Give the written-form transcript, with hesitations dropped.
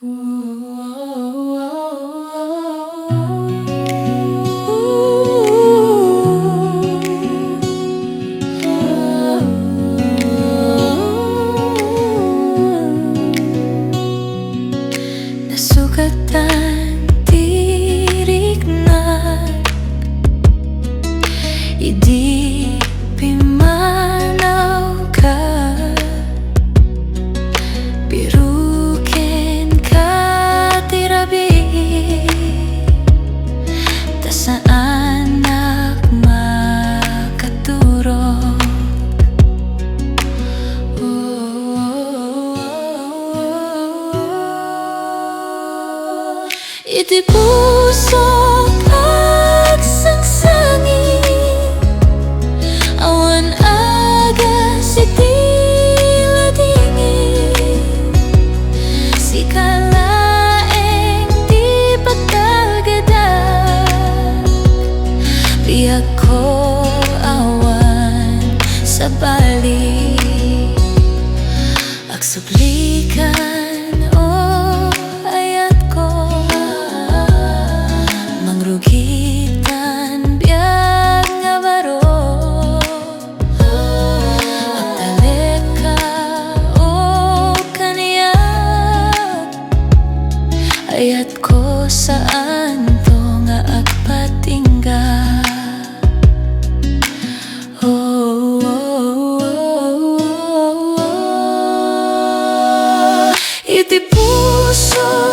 Nasugatan tirik na idi pimanaw ka, biruken ka tirabi ta saan nak makaturo. Iti puso pagsangsangi awan aga siti ladingi si kalaeng di pagkagadag biag ko awan sa bali agsublikan o ayat ko mangrugitan biag nga baro agtalek ka o kaniyag ayat ko saan to nga agpatingga. Iti puso